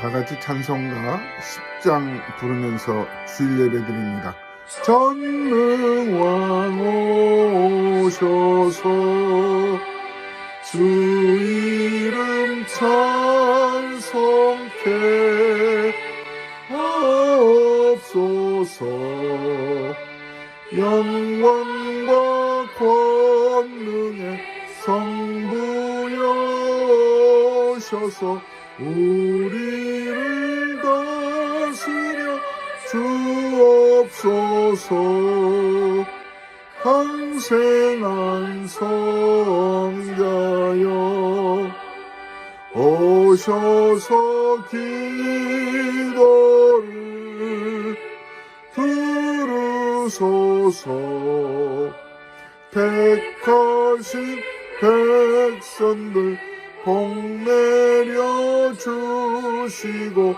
다 같이 찬송가 10장 부르면서 주일 예배 드립니다. 전능왕 오셔서 주 이름 찬송케 하옵소서. 영광과 권능의 성부여 오셔서 우리를 다스려 주옵소서. 항생한 성자여 오셔서 기도를 들으소서. 택하신 백성들 복내려 주시고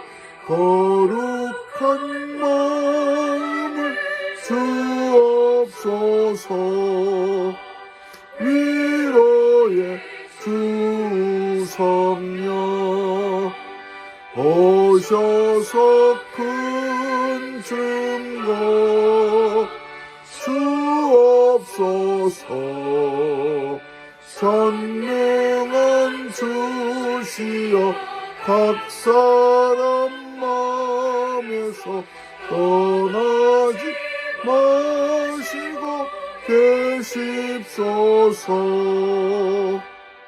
거룩한 마음을 주옵소서. 위로의 주 성령 오셔서 큰 증거 주옵소서. 전능한 주시여 각 사람 마음에서 떠나지 마시고 계십소서.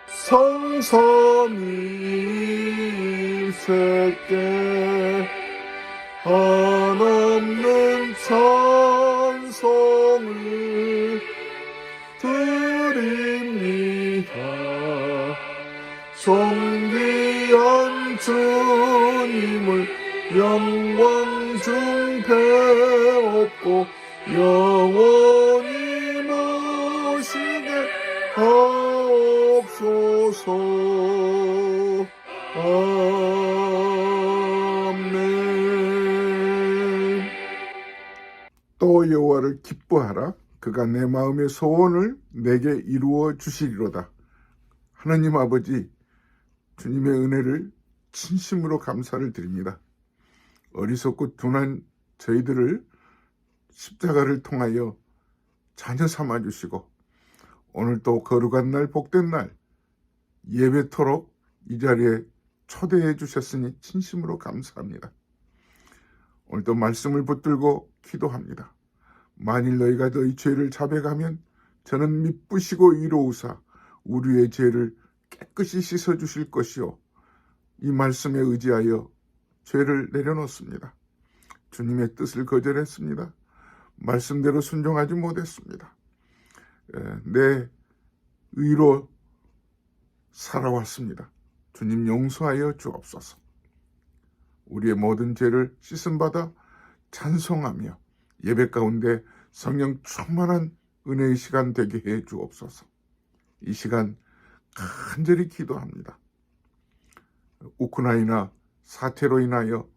성삼위일체께 한없는 찬송을 드립니다. 존귀한 주님을 영광 중 배웠고 영원히 모시게 하옵소서. 아멘. 또 여호와를 기뻐하라. 그가 내 마음의 소원을 내게 이루어 주시리로다. 하나님 아버지, 주님의 은혜를 진심으로 감사를 드립니다. 어리석고 둔한 저희들을 십자가를 통하여 자녀 삼아주시고 오늘도 거룩한 날, 복된 날 예배토록 이 자리에 초대해 주셨으니 진심으로 감사합니다. 오늘도 말씀을 붙들고 기도합니다. 만일 너희가 너희 죄를 자백하면 저는 미쁘시고 이로우사 우리의 죄를 깨끗이 씻어주실 것이요. 이 말씀에 의지하여 죄를 내려놓습니다. 주님의 뜻을 거절했습니다. 말씀대로 순종하지 못했습니다. 내 의로 살아왔습니다. 주님 용서하여 주옵소서. 우리의 모든 죄를 씻음받아 찬송하며 예배 가운데 성령 충만한 은혜의 시간 되게 해 주옵소서. 이 시간 간절히 기도합니다. 우크라이나 사태로 인하여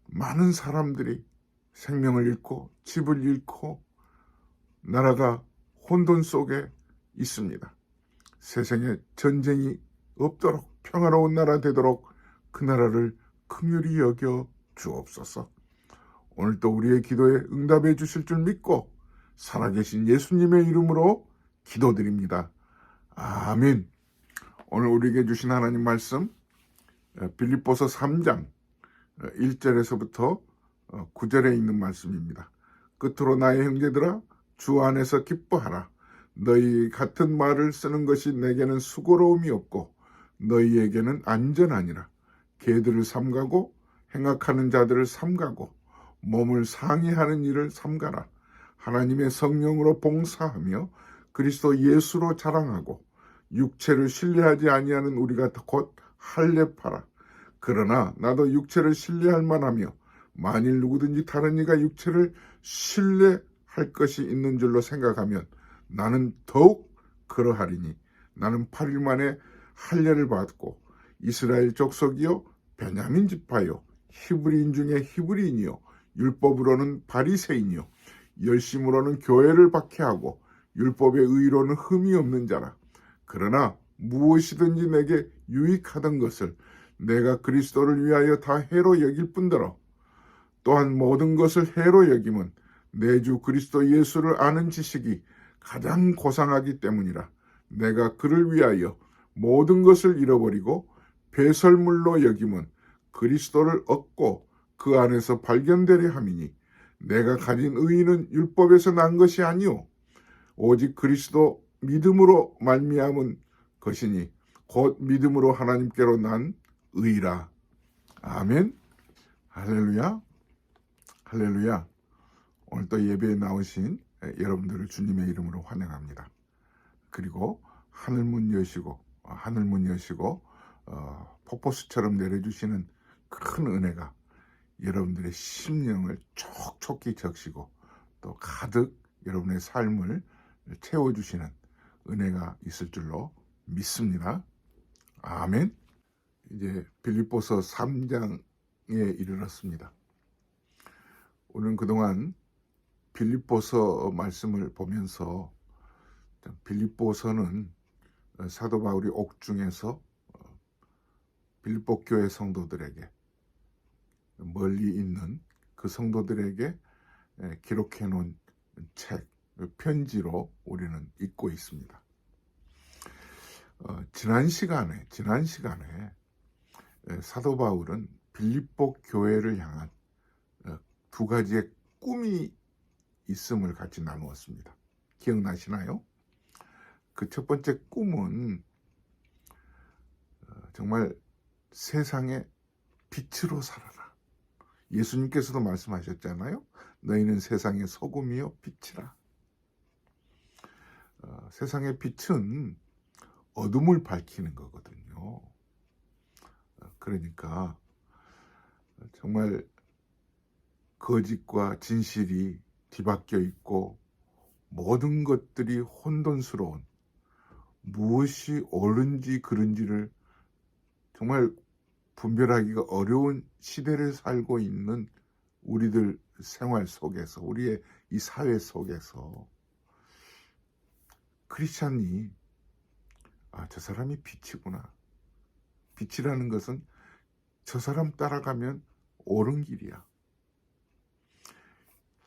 많은 사람들이 생명을 잃고 집을 잃고 나라가 혼돈 속에 있습니다. 세상에 전쟁이 없도록 평화로운 나라 되도록 그 나라를 긍휼히 여겨 주옵소서. 오늘도 우리의 기도에 응답해 주실 줄 믿고 살아계신 예수님의 이름으로 기도드립니다. 아멘. 오늘 우리에게 주신 하나님 말씀 빌립보서 3장 1절에서부터 9절에 있는 말씀입니다. 끝으로 나의 형제들아 주 안에서 기뻐하라. 너희 같은 말을 쓰는 것이 내게는 수고로움이 없고 너희에게는 안전하니라. 개들을 삼가고 행악하는 자들을 삼가고 몸을 상해하는 일을 삼가라. 하나님의 성령으로 봉사하며 그리스도 예수로 자랑하고 육체를 신뢰하지 아니하는 우리가 곧 할례파라. 그러나 나도 육체를 신뢰할 만하며 만일 누구든지 다른 이가 육체를 신뢰할 것이 있는 줄로 생각하면 나는 더욱 그러하리니 나는 8일 만에 할례를 받고 이스라엘 족속이요 베냐민 지파요 히브리인 중에 히브리인이요 율법으로는 바리새인이요 열심으로는 교회를 박해하고 율법의 의로는 흠이 없는 자라. 그러나 무엇이든지 내게 유익하던 것을 내가 그리스도를 위하여 다 해로 여길 뿐더러 또한 모든 것을 해로 여김은 내 주 그리스도 예수를 아는 지식이 가장 고상하기 때문이라. 내가 그를 위하여 모든 것을 잃어버리고 배설물로 여김은 그리스도를 얻고 그 안에서 발견되려 함이니 내가 가진 의의는 율법에서 난 것이 아니오 오직 그리스도 믿음으로 말미암은 것이니 곧 믿음으로 하나님께로 난 의라. 아멘. 할렐루야. 할렐루야. 오늘 또 예배에 나오신 여러분들을 주님의 이름으로 환영합니다. 그리고 하늘문 여시고 폭포수처럼 내려주시는 큰 은혜가 여러분들의 심령을 촉촉히 적시고 또 가득 여러분의 삶을 채워주시는 은혜가 있을 줄로 믿습니다. 아멘. 이제 빌립보서 3장에 이르렀습니다. 오늘은 그동안 빌립보서 말씀을 보면서 빌립보서는 사도 바울이 옥중에서 빌립보 교회 성도들에게 멀리 있는 그 성도들에게 기록해 놓은 책, 편지로 우리는 읽고 있습니다. 지난 시간에 사도 바울은 빌립보 교회를 향한 두 가지의 꿈이 있음을 같이 나누었습니다. 기억나시나요? 그 첫 번째 꿈은 정말 세상의 빛으로 살아라. 예수님께서도 말씀하셨잖아요. 너희는 세상의 소금이요 빛이라. 세상의 빛은 어둠을 밝히는 거거든요. 그러니까 정말 거짓과 진실이 뒤바뀌어 있고 모든 것들이 혼돈스러운 무엇이 옳은지 그른지를 정말 분별하기가 어려운 시대를 살고 있는 우리들 생활 속에서 우리의 이 사회 속에서 크리스찬이 저 사람이 빛이구나. 빛이라는 것은 저 사람 따라가면 옳은 길이야.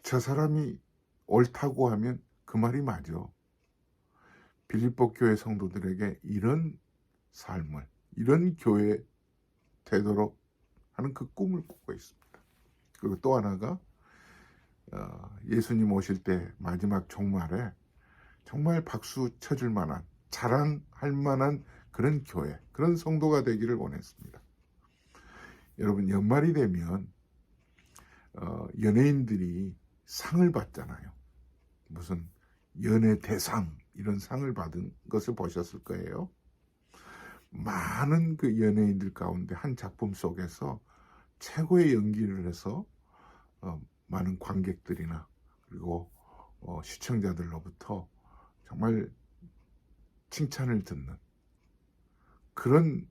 저 사람이 옳다고 하면 그 말이 맞아. 빌립보 교회 성도들에게 이런 삶을, 이런 교회 되도록 하는 그 꿈을 꾸고 있습니다. 그리고 또 하나가 예수님 오실 때 마지막 종말에 정말 박수 쳐줄 만한, 자랑할 만한 그런 교회, 그런 성도가 되기를 원했습니다. 여러분, 연말이 되면 연예인들이 상을 받잖아요. 무슨 연예 대상 이런 상을 받은 것을 보셨을 거예요. 많은 그 연예인들 가운데 한 작품 속에서 최고의 연기를 해서 많은 관객들이나 그리고 시청자들로부터 정말 칭찬을 듣는 그런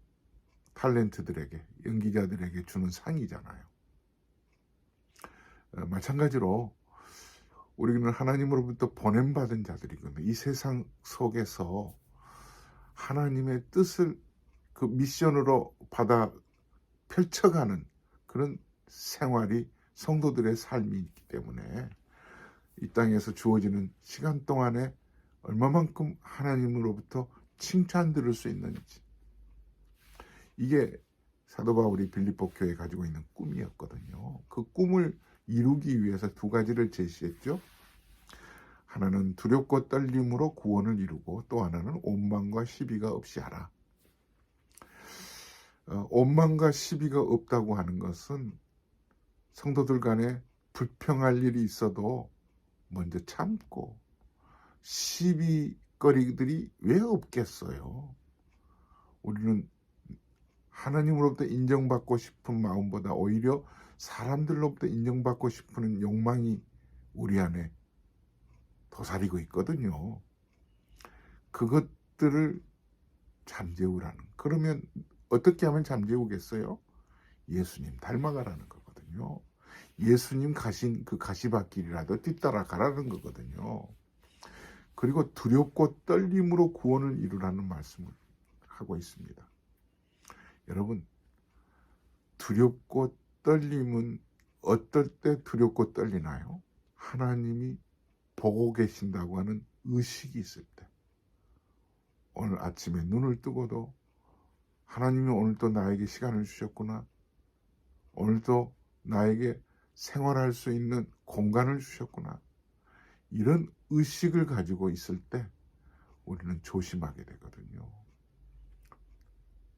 탤런트들에게, 연기자들에게 주는 상이잖아요. 마찬가지로 우리는 하나님으로부터 보냄받은 자들이거든요. 이 세상 속에서 하나님의 뜻을 그 미션으로 받아 펼쳐가는 그런 생활이 성도들의 삶이 있기 때문에 이 땅에서 주어지는 시간 동안에 얼마만큼 하나님으로부터 칭찬 들을 수 있는지, 이게 사도 바울이 빌립보 교회에 가지고 있는 꿈이었거든요. 그 꿈을 이루기 위해서 두 가지를 제시했죠. 하나는 두렵고 떨림으로 구원을 이루고 또 하나는 오만과 시비가 없이 하라. 오만과 시비가 없다고 하는 것은 성도들 간에 불평할 일이 있어도 먼저 참고, 시비거리들이 왜 없겠어요? 우리는 하나님으로부터 인정받고 싶은 마음보다 오히려 사람들로부터 인정받고 싶은 욕망이 우리 안에 도사리고 있거든요. 그것들을 잠재우라는, 그러면 어떻게 하면 잠재우겠어요? 예수님 닮아가라는 거거든요. 예수님 가신 그 가시밭길이라도 뒤따라가라는 거거든요. 그리고 두렵고 떨림으로 구원을 이루라는 말씀을 하고 있습니다. 여러분, 두렵고 떨림은 어떨 때 두렵고 떨리나요? 하나님이 보고 계신다고 하는 의식이 있을 때. 오늘 아침에 눈을 뜨고도 하나님이 오늘도 나에게 시간을 주셨구나. 오늘도 나에게 생활할 수 있는 공간을 주셨구나. 이런 의식을 가지고 있을 때 우리는 조심하게 되거든요.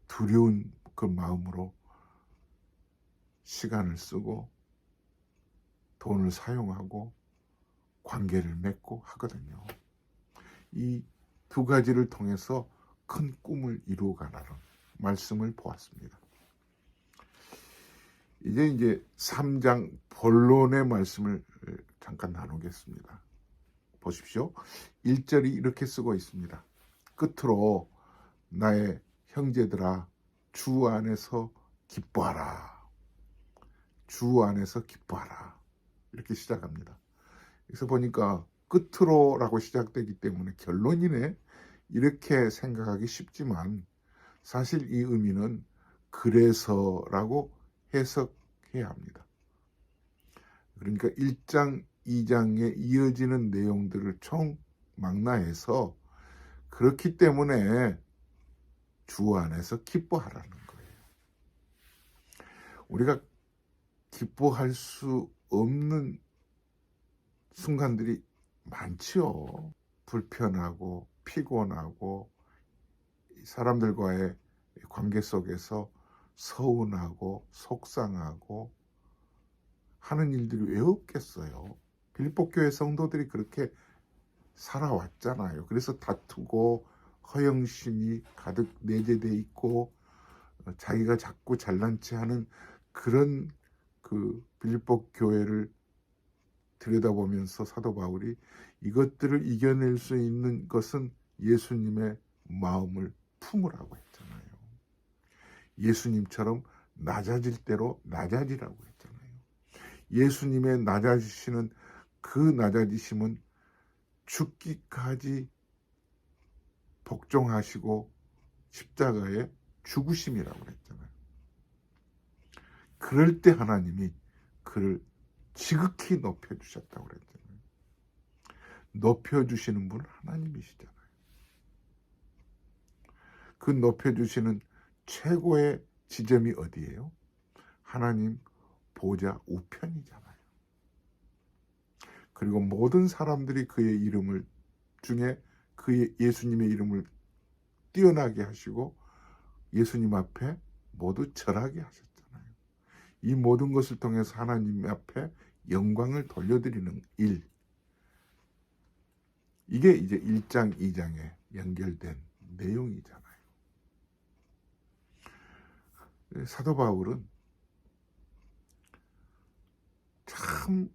두려운 그 마음으로 시간을 쓰고 돈을 사용하고 관계를 맺고 하거든요. 이 두 가지를 통해서 큰 꿈을 이루어가라는 말씀을 보았습니다. 이제 3장 본론의 말씀을 잠깐 나누겠습니다. 보십시오. 1절이 이렇게 쓰고 있습니다. 끝으로 나의 형제들아 주 안에서 기뻐하라. 주 안에서 기뻐하라. 이렇게 시작합니다. 그래서 보니까 끝으로라고 시작되기 때문에 결론이네 이렇게 생각하기 쉽지만 사실 이 의미는 그래서라고 해석해야 합니다. 그러니까 1장, 2장에 이어지는 내용들을 총망라해서 그렇기 때문에 주 안에서 기뻐하라는 거예요. 우리가 기뻐할 수 없는 순간들이 많지요. 불편하고 피곤하고 사람들과의 관계 속에서 서운하고 속상하고 하는 일들이 왜 없겠어요. 빌립보 교회 성도들이 그렇게 살아왔잖아요. 그래서 다투고 허영심이 가득 내재되어 있고 자기가 자꾸 잘난 체 하는 그런 그 빌립보 교회를 들여다보면서 사도 바울이 이것들을 이겨낼 수 있는 것은 예수님의 마음을 품으라고 했잖아요. 예수님처럼 낮아질 대로 낮아지라고 했잖아요. 예수님의 낮아지시는 그 낮아지심은 죽기까지 복종하시고 십자가에 죽으심이라고 했잖아요. 그럴 때 하나님이 그를 지극히 높여주셨다고 그랬잖아요. 높여주시는 분은 하나님이시잖아요. 그 높여주시는 최고의 지점이 어디예요? 하나님 보좌 우편이잖아요. 그리고 모든 사람들이 그의 이름을 중에 그의 예수님의 이름을 뛰어나게 하시고 예수님 앞에 모두 절하게 하셨잖아요. 이 모든 것을 통해서 하나님 앞에 영광을 돌려드리는 일. 이게 이제 1장, 2장에 연결된 내용이잖아요. 사도 바울은 참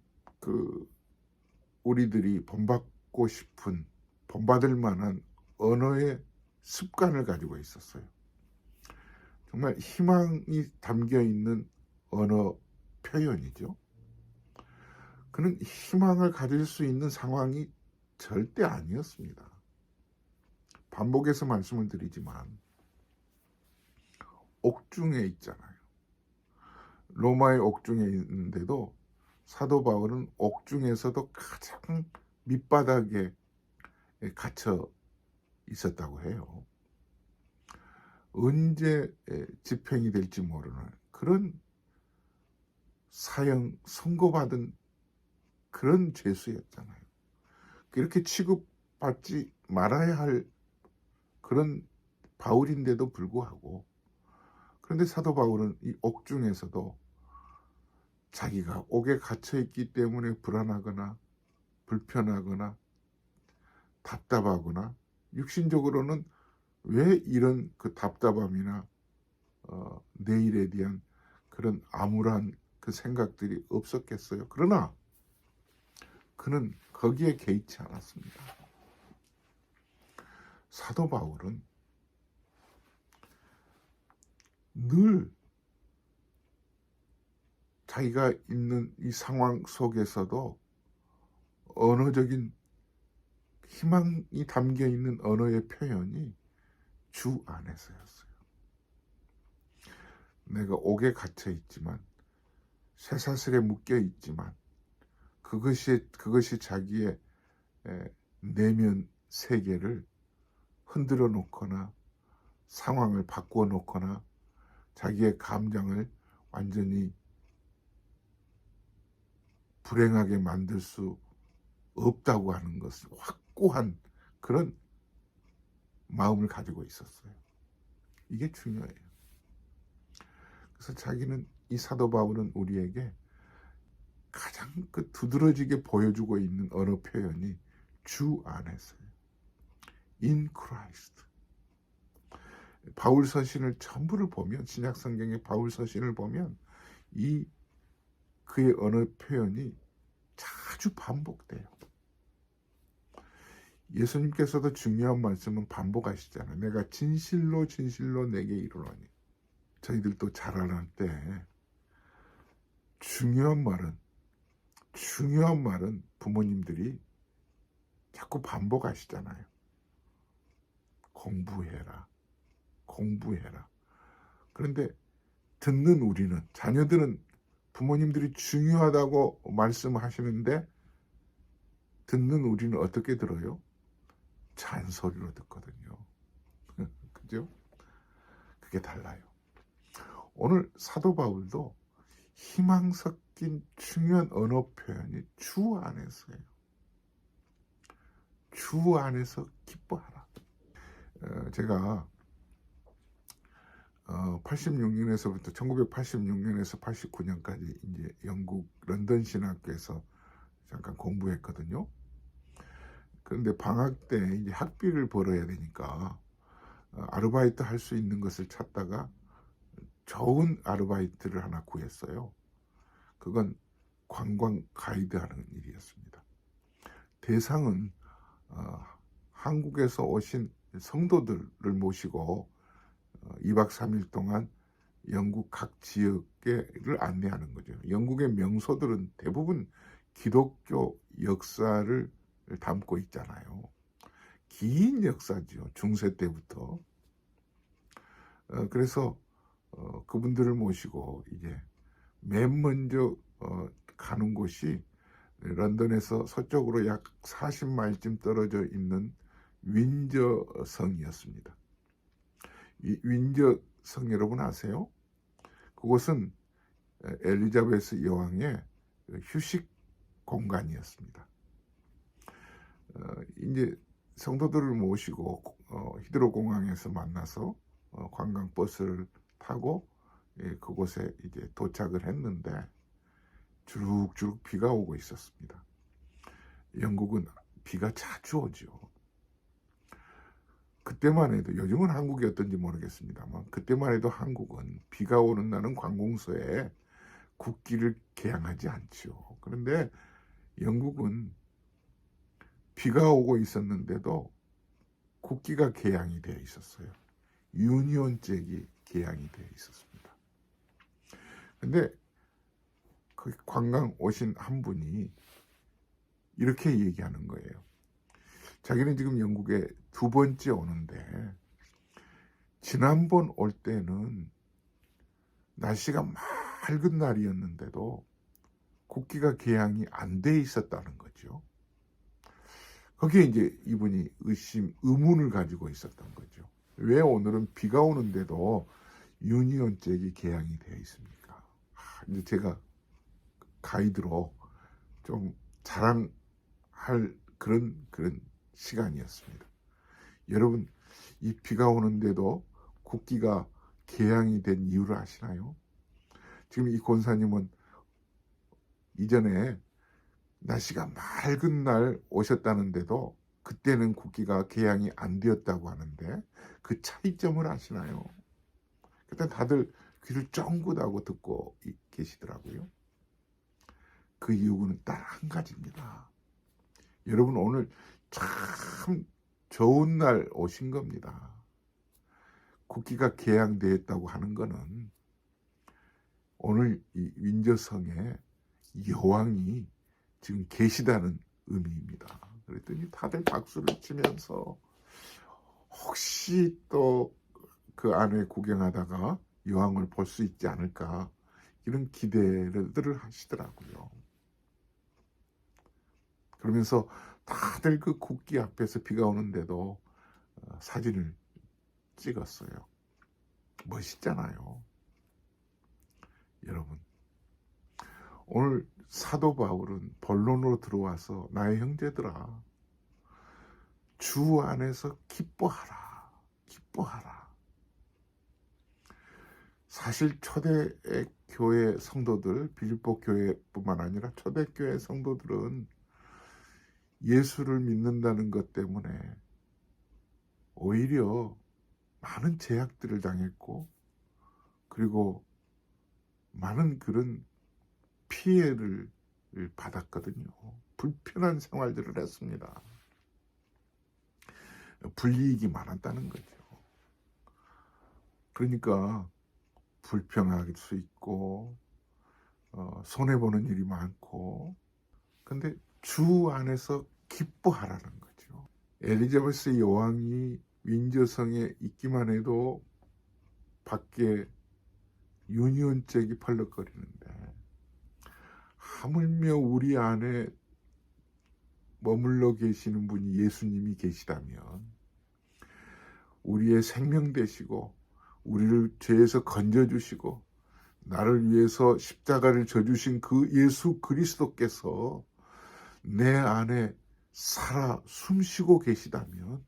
우리들이 본받고 싶은, 본받을 만한 언어의 습관을 가지고 있었어요. 정말 희망이 담겨 있는 언어 표현이죠. 그는 희망을 가질 수 있는 상황이 절대 아니었습니다. 반복해서 말씀을 드리지만 옥중에 있잖아요. 로마의 옥중에 있는데도 사도 바울은 옥중에서도 가장 밑바닥에 갇혀 있었다고 해요. 언제 집행이 될지 모르는 그런 사형 선고받은 그런 죄수였잖아요. 이렇게 취급받지 말아야 할 그런 바울인데도 불구하고, 그런데 사도 바울은 이 옥중에서도 자기가 옥에 갇혀 있기 때문에 불안하거나 불편하거나 답답하거나 육신적으로는 왜 이런 그 답답함이나 내일에 대한 그런 암울한 그 생각들이 없었겠어요. 그러나 그는 거기에 개의치 않았습니다. 사도 바울은 늘 자기가 있는 이 상황 속에서도 언어적인 희망이 담겨 있는 언어의 표현이 주 안에서였어요. 내가 옥에 갇혀 있지만, 쇠사슬에 묶여 있지만, 그것이 자기의 내면 세계를 흔들어 놓거나 상황을 바꾸어 놓거나 자기의 감정을 완전히 불행하게 만들 수 없다고 하는 것을 확고한 그런 마음을 가지고 있었어요. 이게 중요해요. 그래서 자기는, 이 사도 바울은 우리에게 가장 그 두드러지게 보여주고 있는 언어 표현이 주 안에서요. In Christ. 바울 서신을 전부를 보면, 신약 성경의 바울 서신을 보면 이 그의 언어 표현이 자주 반복돼요. 예수님께서도 중요한 말씀은 반복하시잖아요. 내가 진실로 진실로 내게 이르노니. 저희들도 자라날 때 중요한 말은 부모님들이 자꾸 반복하시잖아요. 공부해라. 그런데 듣는 우리는, 자녀들은 부모님들이 중요하다고 말씀하시는데 듣는 우리는 어떻게 들어요? 잔소리로 듣거든요. 그죠? 그게 달라요. 오늘 사도 바울도 희망 섞인 중요한 언어 표현이 주 안에서예요. 주 안에서 기뻐하라. 제가 86년에서부터 1986년에서 89년까지 이제 영국 런던 신학교에서 잠깐 공부했거든요. 그런데 방학 때 이제 학비를 벌어야 되니까 아르바이트 할 수 있는 것을 찾다가 좋은 아르바이트를 하나 구했어요. 그건 관광 가이드 하는 일이었습니다. 대상은 한국에서 오신 성도들을 모시고 2박 3일 동안 영국 각 지역을 안내하는 거죠. 영국의 명소들은 대부분 기독교 역사를 담고 있잖아요. 긴 역사죠. 중세 때부터. 그래서 그분들을 모시고 이제 맨 먼저 가는 곳이 런던에서 서쪽으로 약 40마일쯤 떨어져 있는 윈저성이었습니다. 이 윈저성 여러분 아세요? 그곳은 엘리자베스 여왕의 휴식 공간이었습니다. 이제 성도들을 모시고 히드로 공항에서 만나서 관광버스를 타고 그곳에 이제 도착을 했는데 주룩주룩 비가 오고 있었습니다. 영국은 비가 자주 오죠. 그때만 해도, 요즘은 한국이 어떤지 모르겠습니다만 그때만 해도 한국은 비가 오는 날은 관공서에 국기를 개양하지 않죠. 그런데 영국은 비가 오고 있었는데도 국기가 개양이 되어 있었어요. 유니온 잭이 개양이 되어 있었습니다. 근데 그 관광 오신 한 분이 이렇게 얘기하는 거예요. 자기는 지금 영국에 2번째 오는데 지난번 올 때는 날씨가 맑은 날이었는데도 국기가 개양이 안 돼 있었다는 거죠. 거기에 이제 이분이 의문을 가지고 있었던 거죠. 왜 오늘은 비가 오는데도 유니온 잭이 개양이 되어 있습니까? 이제 제가 가이드로 좀 자랑할 그런 시간이었습니다. 여러분, 이 비가 오는데도 국기가 개양이 된 이유를 아시나요? 지금 이 권사님은 이전에 날씨가 맑은 날 오셨다는데도 그때는 국기가 개양이 안 되었다고 하는데 그 차이점을 아시나요? 그때 다들 귀를 쫑긋하고 듣고 계시더라고요. 그 이유는 딱 한 가지입니다. 여러분, 오늘 참 좋은 날 오신 겁니다. 국기가 개양되었다고 하는 것은 오늘 이 윈저성에 여왕이 지금 계시다는 의미입니다. 그랬더니 다들 박수를 치면서 혹시 또 그 안에 구경하다가 여왕을 볼 수 있지 않을까, 이런 기대들을 하시더라고요. 그러면서 다들 그 국기 앞에서 비가 오는데도 사진을 찍었어요. 멋있잖아요. 여러분, 오늘 사도 바울은 본론으로 들어와서 나의 형제들아, 주 안에서 기뻐하라, 기뻐하라. 사실 초대 교회 성도들, 빌립보 교회뿐만 아니라 초대 교회 성도들은 예수를 믿는다는 것 때문에 오히려 많은 제약들을 당했고, 그리고 많은 그런 피해를 받았거든요. 불편한 생활들을 했습니다. 불이익이 많았다는 거죠. 그러니까 불평할 수 있고 손해보는 일이 많고, 근데 주 안에서 기뻐하라는 거죠. 엘리자베스 여왕이 윈저성에 있기만 해도 밖에 유니온잭이 펄럭거리는데, 하물며 우리 안에 머물러 계시는 분이 예수님이 계시다면, 우리의 생명 되시고 우리를 죄에서 건져주시고 나를 위해서 십자가를 져주신 그 예수 그리스도께서 내 안에 살아 숨쉬고 계시다면,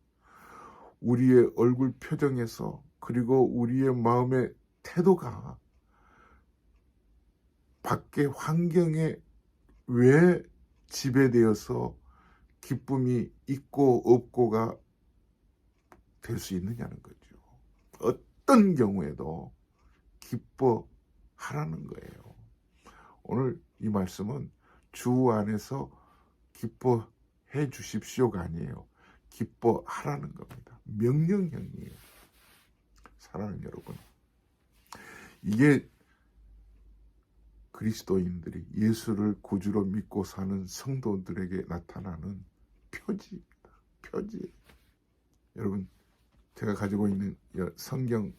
우리의 얼굴 표정에서, 그리고 우리의 마음의 태도가 밖의 환경에 왜 지배되어서 기쁨이 있고 없고가 될 수 있느냐는 거죠. 어떤 경우에도 기뻐하라는 거예요. 오늘 이 말씀은 주 안에서 기뻐해 주십시오가 아니에요. 기뻐하라는 겁니다. 명령형이에요. 사랑하는 여러분, 이게 그리스도인들이 예수를 구주로 믿고 사는 성도들에게 나타나는 표지입니다. 표지. 여러분, 제가 가지고 있는 성경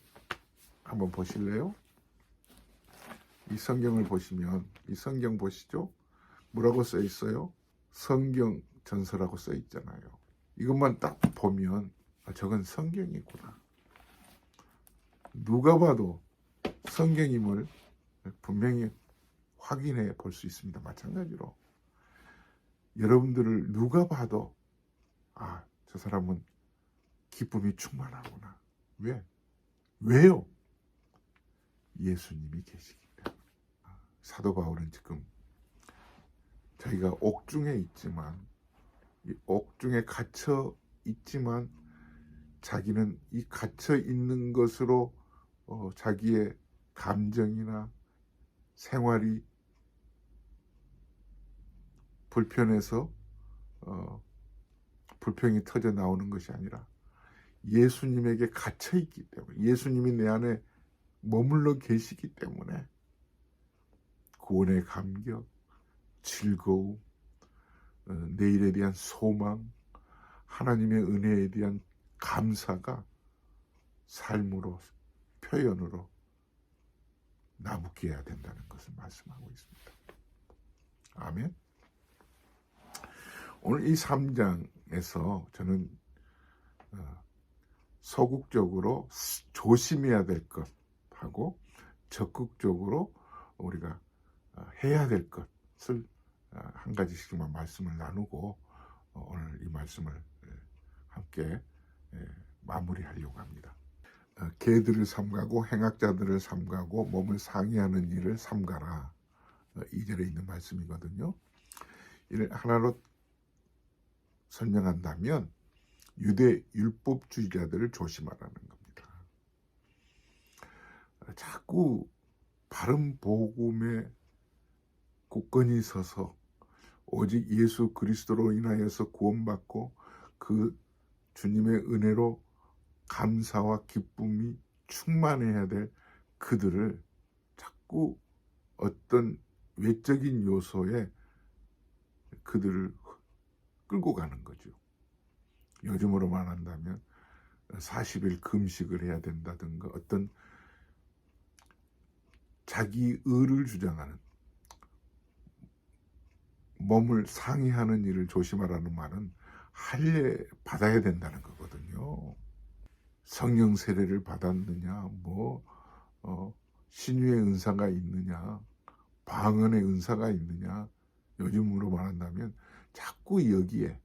한번 보실래요? 이 성경을 보시면, 이 성경 보시죠? 뭐라고 써 있어요? 성경 전서라고 써 있잖아요. 이것만 딱 보면 저건 성경이구나. 누가 봐도 성경임을 분명히 확인해 볼 수 있습니다. 마찬가지로 여러분들을 누가 봐도 저 사람은 기쁨이 충만하구나. 왜? 왜요? 예수님이 계시기 때문에. 사도 바울은 지금 자기가 옥중에 있지만, 이 옥중에 갇혀 있지만 자기는 이 갇혀 있는 것으로 자기의 감정이나 생활이 불편해서 불평이 터져 나오는 것이 아니라, 예수님에게 갇혀 있기 때문에, 예수님이 내 안에 머물러 계시기 때문에 구원의 감격, 즐거움, 내일에 대한 소망, 하나님의 은혜에 대한 감사가 삶으로, 표현으로 나붙게 해야 된다는 것을 말씀하고 있습니다. 아멘. 오늘 이 3장에서 저는 소극적으로 조심해야 될 것하고 적극적으로 우리가 해야 될 것을 한 가지씩만 말씀을 나누고 오늘 이 말씀을 함께 마무리하려고 합니다. 개들을 삼가고 행악자들을 삼가고 몸을 상해하는 일을 삼가라. 2절에 있는 말씀이거든요. 이를 하나로 설명한다면 유대 율법주의자들을 조심하라는 겁니다. 자꾸 바른 복음에 굳건히 서서 오직 예수 그리스도로 인하여서 구원받고 그 주님의 은혜로 감사와 기쁨이 충만해야 될 그들을 자꾸 어떤 외적인 요소에 그들을 끌고 가는 거죠. 요즘으로 말한다면 40일 금식을 해야 된다든가, 어떤 자기 의를 주장하는, 몸을 상해하는 일을 조심하라는 말은 할례 받아야 된다는 거거든요. 성령 세례를 받았느냐, 신유의 은사가 있느냐, 방언의 은사가 있느냐, 요즘으로 말한다면 자꾸 여기에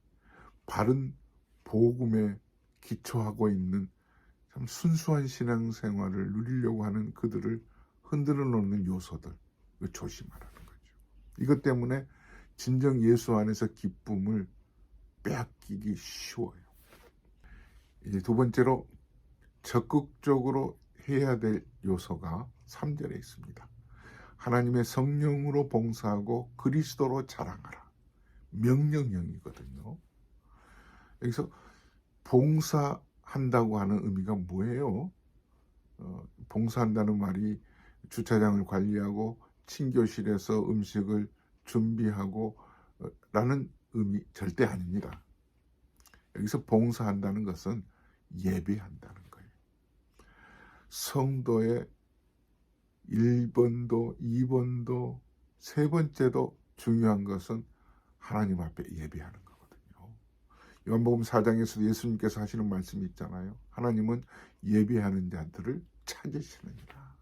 바른 복음에 기초하고 있는 참 순수한 신앙생활을 누리려고 하는 그들을 흔들어 놓는 요소들, 조심하라는 거죠. 이것 때문에 진정 예수 안에서 기쁨을 빼앗기기 쉬워요. 이제 두 번째로 적극적으로 해야 될 요소가 3절에 있습니다. 하나님의 성령으로 봉사하고 그리스도로 자랑하라. 명령형이거든요. 여기서 봉사한다고 하는 의미가 뭐예요? 봉사한다는 말이 주차장을 관리하고 친교실에서 음식을 준비하고 라는 의미 절대 아닙니다. 여기서 봉사한다는 것은 예배한다는 거예요. 성도의 1번도 2번도 3번째도 중요한 것은 하나님 앞에 예배하는 거거든요. 요한복음 4장에서도 예수님께서 하시는 말씀이 있잖아요. 하나님은 예배하는 자들을 찾으시느니라.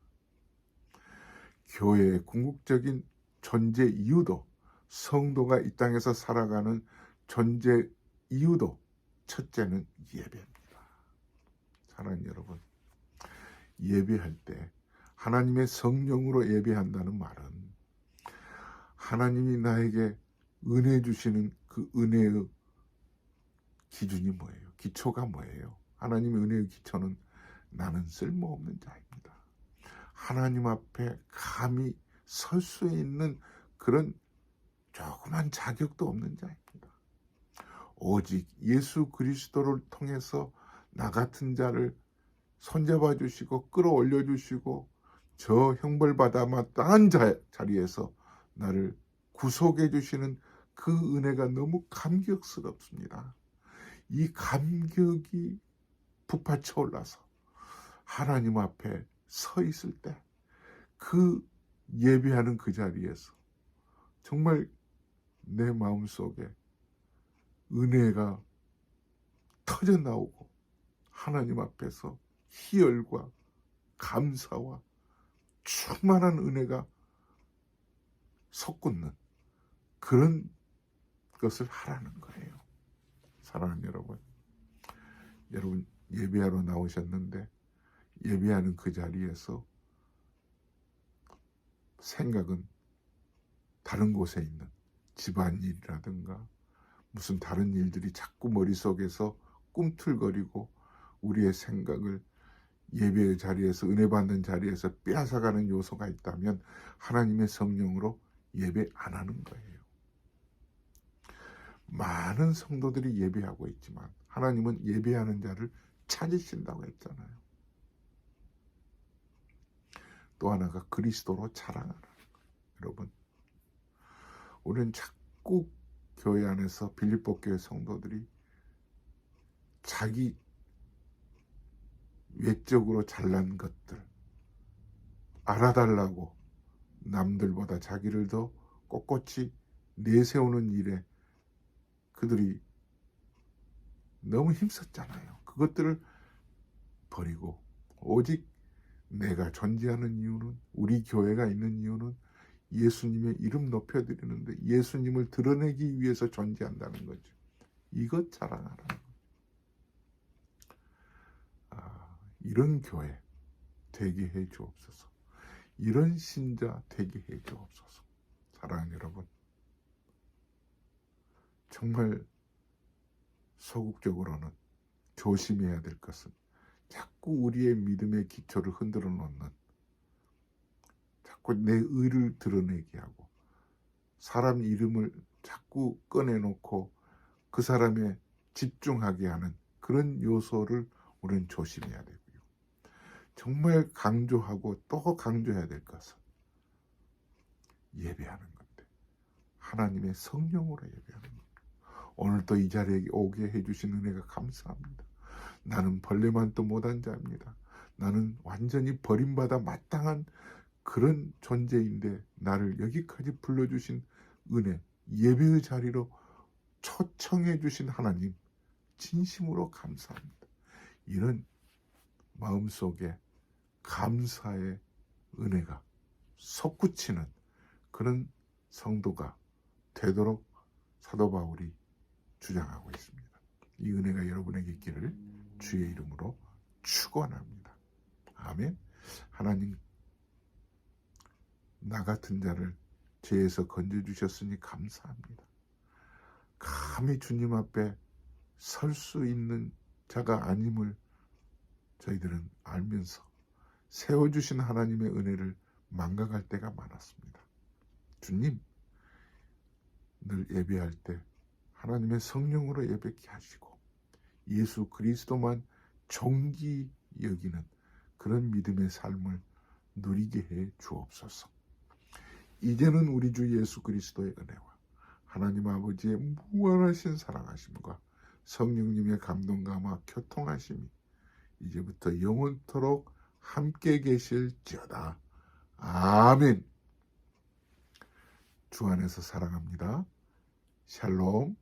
교회의 궁극적인 존재 이유도, 성도가 이 땅에서 살아가는 존재 이유도 첫째는 예배입니다. 사랑하는 여러분, 예배할 때 하나님의 성령으로 예배한다는 말은 하나님이 나에게 은혜 주시는 그 은혜의 기준이 뭐예요? 기초가 뭐예요? 하나님의 은혜의 기초는 나는 쓸모없는 자입니다. 하나님 앞에 감히 설 수 있는 그런 조그만 자격도 없는 자입니다. 오직 예수 그리스도를 통해서 나 같은 자를 손잡아 주시고 끌어올려 주시고 저 형벌받아 마땅한 자리에서 나를 구속해 주시는 그 은혜가 너무 감격스럽습니다. 이 감격이 북받쳐 올라서 하나님 앞에 서 있을 때 그 예배하는 그 자리에서 정말 내 마음속에 은혜가 터져 나오고 하나님 앞에서 희열과 감사와 충만한 은혜가 솟구는 그런 것을 하라는 거예요. 사랑하는 여러분 예배하러 나오셨는데 예배하는 그 자리에서 생각은 다른 곳에 있는 집안일이라든가 무슨 다른 일들이 자꾸 머릿속에서 꿈틀거리고 우리의 생각을 예배의 자리에서, 은혜 받는 자리에서 빼앗아가는 요소가 있다면 하나님의 성령으로 예배 안 하는 거예요. 많은 성도들이 예배하고 있지만 하나님은 예배하는 자를 찾으신다고 했잖아요. 또 하나가 그리스도로 자랑하라는 거예요. 여러분, 우리는 자꾸 교회 안에서 빌립보 교회 성도들이 자기 외적으로 잘난 것들 알아달라고 남들보다 자기를 더 꼿꼿이 내세우는 일에 그들이 너무 힘썼잖아요. 그것들을 버리고 오직 내가 존재하는 이유는, 우리 교회가 있는 이유는 예수님의 이름 높여드리는데 예수님을 드러내기 위해서 존재한다는 거죠. 이것 자랑하라는 거죠. 이런 교회 되게 해 주옵소서. 이런 신자 되게 해 주옵소서. 사랑하는 여러분, 정말 소극적으로는 조심해야 될 것은 자꾸 우리의 믿음의 기초를 흔들어 놓는, 자꾸 내 의를 드러내게 하고 사람 이름을 자꾸 꺼내놓고 그 사람에 집중하게 하는 그런 요소를 우리는 조심해야 되고요. 정말 강조하고 또 강조해야 될 것은 예배하는 건데 하나님의 성령으로 예배하는 겁니다. 오늘 또 이 자리에 오게 해주신 은혜가 감사합니다. 나는 벌레만도 못한 자입니다. 나는 완전히 버림받아 마땅한 그런 존재인데 나를 여기까지 불러주신 은혜, 예배의 자리로 초청해 주신 하나님 진심으로 감사합니다. 이런 마음속에 감사의 은혜가 솟구치는 그런 성도가 되도록 사도 바울이 주장하고 있습니다. 이 은혜가 여러분에게 있기를 주의 이름으로 축원합니다. 아멘. 하나님, 나 같은 자를 죄에서 건져주셨으니 감사합니다. 감히 주님 앞에 설 수 있는 자가 아님을 저희들은 알면서 세워주신 하나님의 은혜를 망각할 때가 많았습니다. 주님, 늘 예배할 때 하나님의 성령으로 예배케 하시고 예수 그리스도만 존귀 여기는 그런 믿음의 삶을 누리게 해 주옵소서. 이제는 우리 주 예수 그리스도의 은혜와 하나님 아버지의 무한하신 사랑하심과 성령님의 감동감화 교통하심이 이제부터 영원토록 함께 계실지어다. 아멘. 주 안에서 사랑합니다. 샬롬.